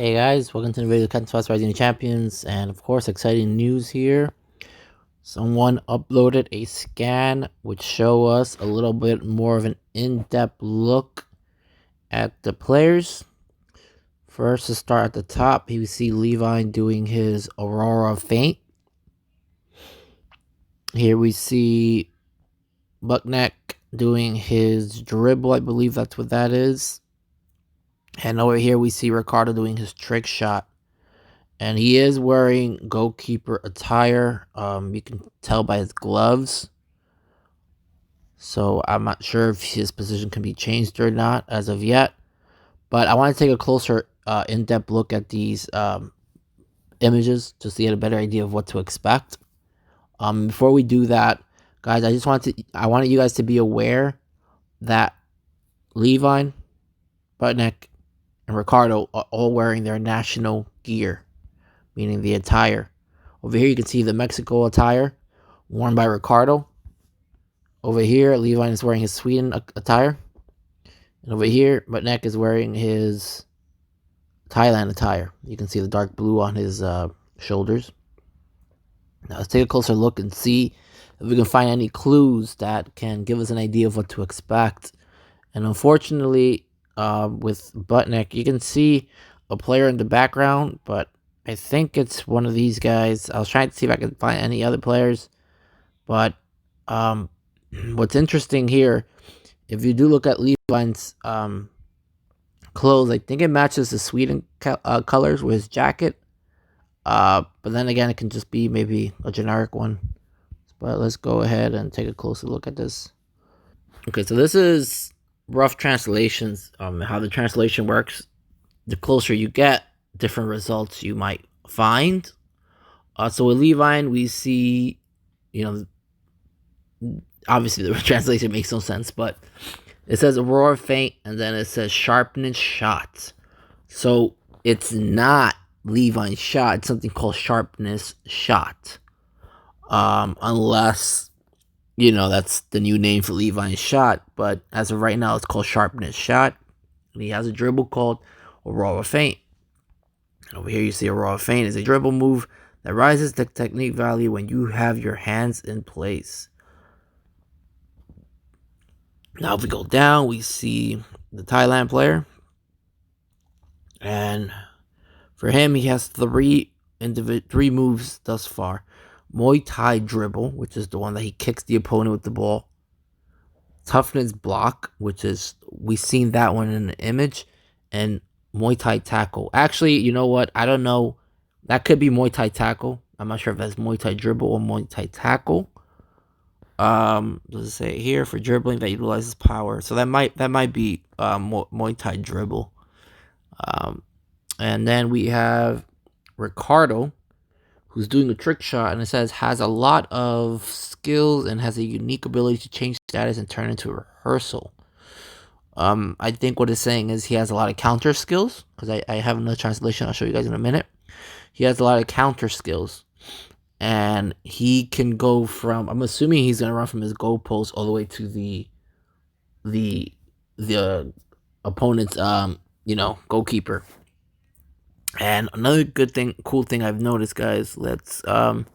Hey guys, welcome to the video of Tsubasa Rising Champions, and of course, exciting news here. Someone uploaded a scan which show us a little bit more of an in-depth look at the players. First, to start at the top, here we see Levi doing his Aurora feint. Here we see Buckneck doing his dribble, I believe that's what that is. And over here we see Ricardo doing his trick shot. And he is wearing goalkeeper attire. You can tell by his gloves. So I'm not sure if his position can be changed or not as of yet. But I want to take a closer, in-depth look at these images just to get a better idea of what to expect. Before we do that, guys, I wanted you guys to be aware that Levi, Butnick, and Ricardo are all wearing their national gear, meaning the attire. Over here, you can see the Mexico attire worn by Ricardo. Over here, Levi is wearing his Sweden attire. And over here, Butnick is wearing his Thailand attire. You can see the dark blue on his shoulders. Now, let's take a closer look and see if we can find any clues that can give us an idea of what to expect. And unfortunately, with Butnick, you can see a player in the background, but I think it's one of these guys. I was trying to see if I could find any other players, but what's interesting here, if you do look at Levi's clothes, I think it matches the Sweden colors with his jacket. But then again, it can just be maybe a generic one. But let's go ahead and take a closer look at this. Okay, so this is rough translations. How the translation works. The closer you get, different results you might find. So with Levi, we see, obviously the translation makes no sense, but it says Aurora feint, and then it says sharpness shot. So it's not Levi's shot. It's something called sharpness shot. Unless, that's the new name for Levi's shot. But as of right now, it's called sharpness shot. And he has a dribble called Aurora feint. And over here, you see Aurora feint is a dribble move that rises the technique value when you have your hands in place. Now, if we go down, we see the Thailand player. And for him, he has three moves thus far. Muay Thai dribble, which is the one that he kicks the opponent with the ball. Toughness block, which is, we've seen that one in the image. And Muay Thai tackle. Actually, you know what? I don't know. That could be Muay Thai tackle. I'm not sure if that's Muay Thai dribble or Muay Thai tackle. Does it say here for dribbling that utilizes power? So that might be Muay Thai dribble. And then we have Ricardo, who's doing a trick shot, and it says has a lot of skills and has a unique ability to change status and turn into a rehearsal. I think what it's saying is he has a lot of counter skills, because I have another translation I'll show you guys in a minute. He has a lot of counter skills, and he can go from, I'm assuming he's gonna run from his goal post all the way to the opponent's goalkeeper. And another cool thing I've noticed, guys, let's turn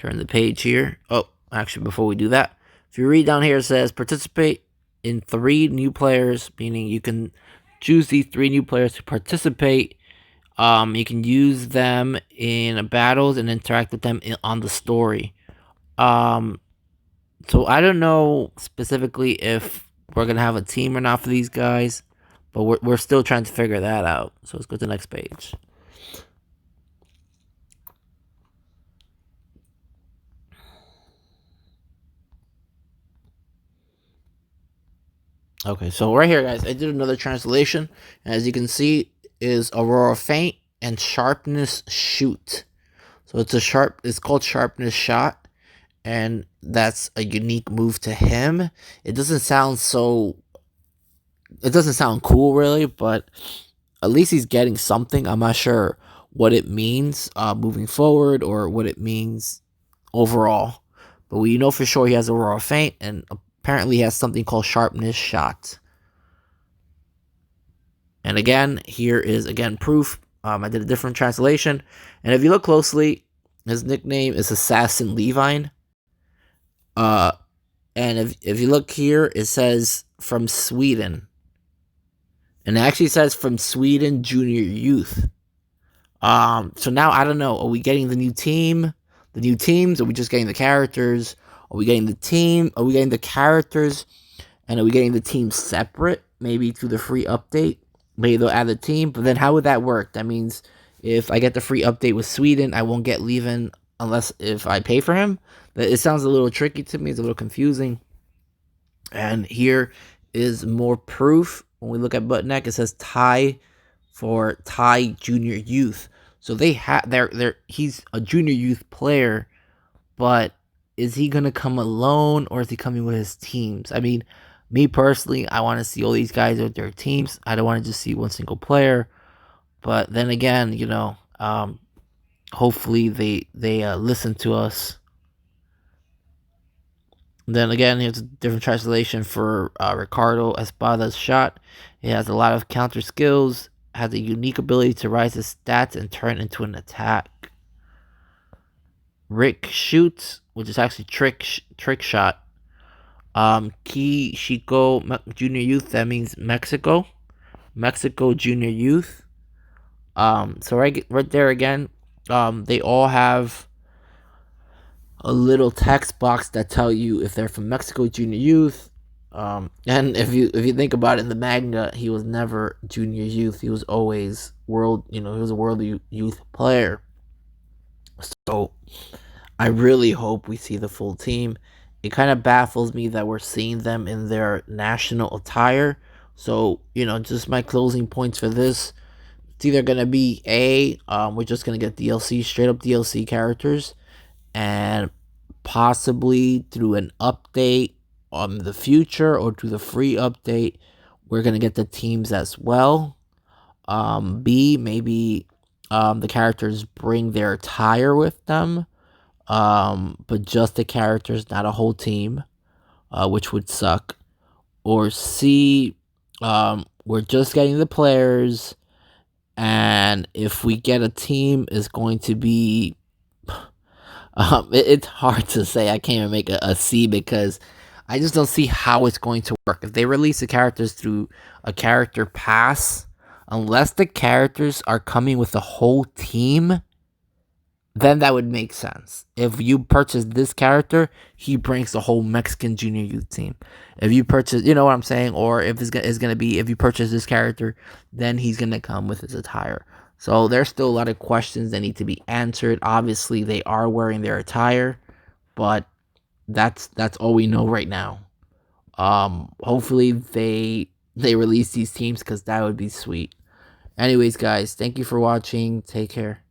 the page here. Oh, actually, before we do that, if you read down here, it says participate in 3 new players, meaning you can choose these 3 new players to participate. You can use them in battles and interact with them on the story. So I don't know specifically if we're gonna have a team or not for these guys, but we're still trying to figure that out. So let's go to the next page. Okay, so right here, guys, I did another translation. As you can see, is Aurora feint and sharpness shoot. So it's called sharpness shot, and that's a unique move to him. It doesn't sound cool, really, but at least he's getting something. I'm not sure what it means moving forward or what it means overall, but we know for sure he has Aurora feint, and apparently he has something called sharpness shot. And again, here is proof I did a different translation, and if you look closely, his nickname is Assassin Levine. Uh, and if you look here, it says from Sweden, and it actually says from Sweden Junior Youth. So now I don't know. Are we getting the new team? The new teams? Are we just getting the characters? Are we getting the team? Are we getting the characters? And are we getting the team separate? Maybe through the free update? Maybe they'll add the team. But then how would that work? That means if I get the free update with Sweden, I won't get Levin unless if I pay for him. It sounds a little tricky to me. It's a little confusing. And here is more proof. When we look at Buttneck, it says Thai for Thai Junior Youth. So they have he's a junior youth player, but is he gonna come alone or is he coming with his teams? I mean, me personally, I want to see all these guys with their teams. I don't want to just see one single player. But then again, hopefully they listen to us. Then again, here's a different translation for Ricardo Espada's shot. It has a lot of counter skills, has a unique ability to rise his stats and turn into an attack. Rick shoots, which is actually trick shot. Key Chico Junior Youth, that means Mexico. Mexico Junior Youth. So right there again, they all have a little text box that tell you if they're from Mexico Junior Youth. And if you think about it, in the manga, he was never junior youth. He was always world. He was a world youth player. So I really hope we see the full team. It kind of baffles me that we're seeing them in their national attire. So just my closing points for this. It's either gonna be we're just gonna get DLC, straight up DLC characters, and possibly through an update on the future or through the free update, we're gonna get the teams as well. B, maybe the characters bring their attire with them, but just the characters, not a whole team, which would suck. Or C, we're just getting the players, and if we get a team, it's going to be it's hard to say. I can't even make a C because I just don't see how it's going to work. If they release the characters through a character pass, unless the characters are coming with a whole team, then that would make sense. If you purchase this character, he brings the whole Mexican junior youth team. If you purchase, you know what I'm saying? Or if it's going to be, if you purchase this character, then he's going to come with his attire. So there's still a lot of questions that need to be answered. Obviously, they are wearing their attire, but that's all we know right now. Hopefully they release these teams because that would be sweet. Anyways, guys, thank you for watching. Take care.